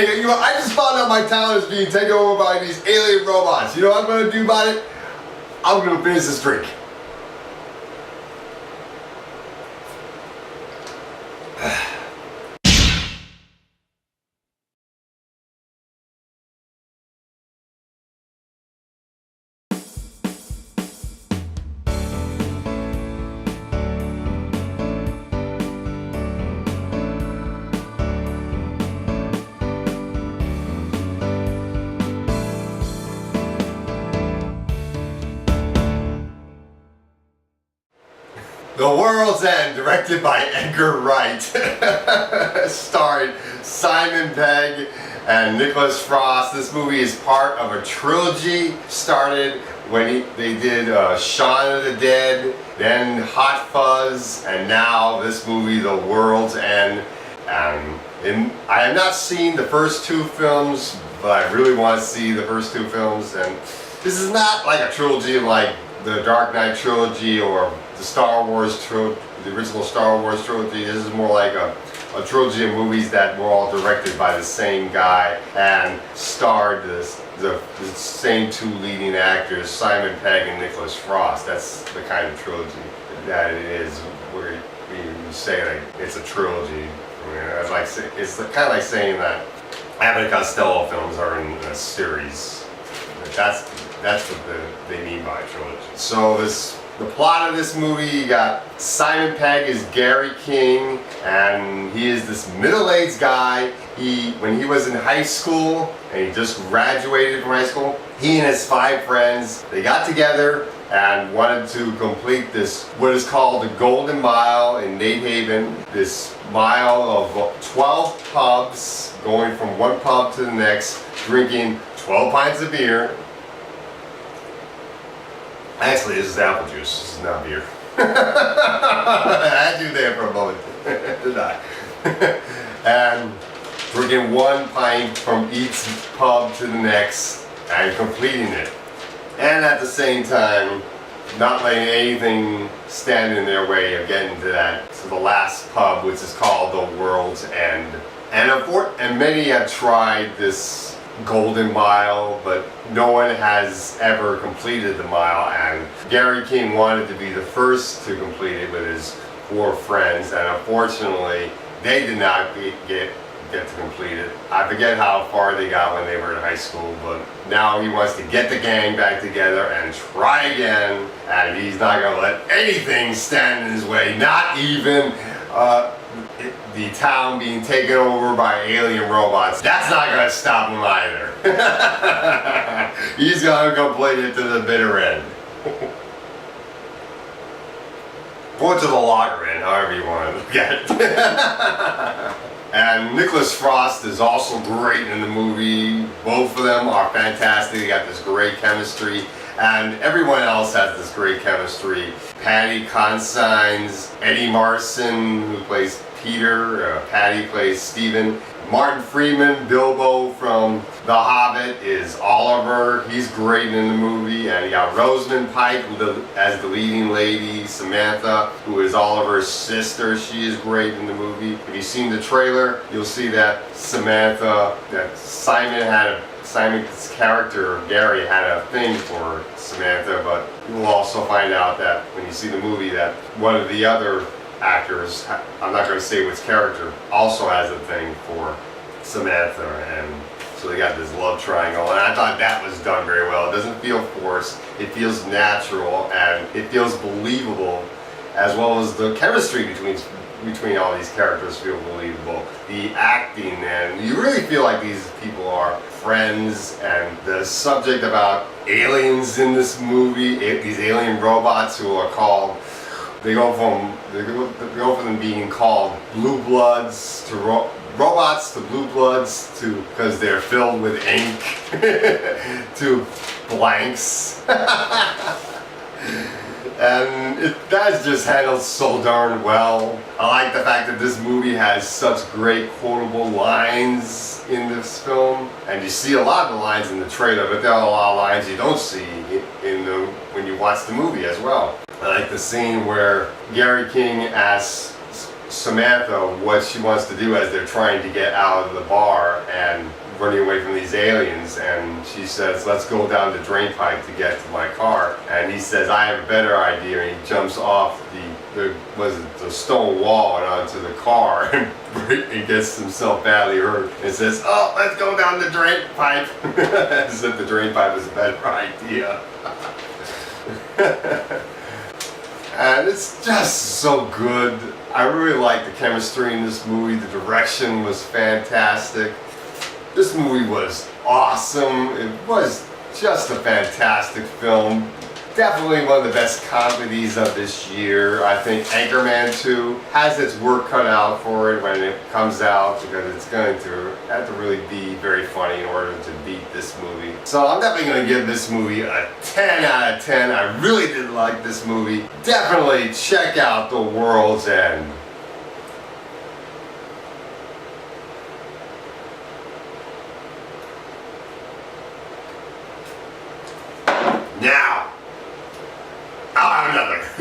Hey, you know, I just found out my town is being taken over by these alien robots. You know what I'm gonna do about it? I'm gonna finish this drink. The World's End, directed by Edgar Wright, starring Simon Pegg and Nicholas Frost. This movie is part of a trilogy. Started when they did Shaun of the Dead, then Hot Fuzz, and now this movie, The World's End. And I have not seen the first two films, but I really want to see the first two films. And this is not like a trilogy like the Dark Knight trilogy or the Star Wars trilogy, the original Star Wars trilogy. This is more like a trilogy of movies that were all directed by the same guy and starred the same two leading actors, Simon Pegg and Nicholas Frost. That's the kind of trilogy that it is, where you say like it's a trilogy. I mean, it's kind of like saying that Abbott and Costello films are in a series. That's what they mean by trilogy. So the plot of this movie, you got Simon Pegg is Gary King, and he is this middle-aged guy. When he was in high school, and he just graduated from high school, he and his 5 friends, they got together and wanted to complete this, what is called the Golden Mile in Nate Haven. This mile of 12 pubs, going from one pub to the next, drinking 12 pints of beer. Actually, this is apple juice. This is not beer. I had you there for a moment, didn't I? And drinking 1 pint from each pub to the next and completing it. And at the same time, not letting anything stand in their way of getting to the last pub, which is called The World's End. And many have tried this Golden Mile, but no one has ever completed the mile, and Gary King wanted to be the first to complete it with his 4 friends, and unfortunately they did not get to complete it. I forget how far they got when they were in high school, but now he wants to get the gang back together and try again, and he's not going to let anything stand in his way, not even the town being taken over by alien robots. That's not going to stop him either. He's going to complete it to the bitter end. Or to the lager end, however you want to look at it. And Nicholas Frost is also great in the movie. Both of them are fantastic. They got this great chemistry. And everyone else has this great chemistry. Patty Consigne's Eddie Marson, who plays Peter. Patty plays Stephen. Martin Freeman, Bilbo from The Hobbit, is Oliver. He's great in the movie. And you got Rosamund Pike as the leading lady. Samantha, who is Oliver's sister. She is great in the movie. If you've seen the trailer, you'll see that Simon's character, Gary, had a thing for Samantha, but you will also find out that when you see the movie that one of the other actors, I'm not going to say which character, also has a thing for Samantha, and so they got this love triangle, and I thought that was done very well. It doesn't feel forced, it feels natural, and it feels believable, as well as the chemistry between all these characters feel believable. The acting, and you really feel like these people are friends, and the subject about aliens in this movie, these alien robots who are called, they go from them being called blue bloods to robots to blue bloods to, because they're filled with ink, to blanks. And that's just handled so darn well. I like the fact that this movie has such great quotable lines in this film, and you see a lot of the lines in the trailer, but there are a lot of lines you don't see when you watch the movie as well. I like the scene where Gary King asks Samantha what she wants to do as they're trying to get out of the bar, and running away from these aliens, and she says, let's go down the drain pipe to get to my car. And he says, I have a better idea, and he jumps off the stone wall and onto the car and gets himself badly hurt and says, oh, let's go down the drain pipe. As if the drain pipe was a better idea. And it's just so good. I really like the chemistry in this movie. The direction was fantastic. This movie was awesome. It was just a fantastic film. Definitely one of the best comedies of this year. I think Anchorman 2 has its work cut out for it when it comes out, because it's going to have to really be very funny in order to beat this movie. So I'm definitely going to give this movie a 10 out of 10. I really did like this movie. Definitely check out The World's End. Now, I'll have another.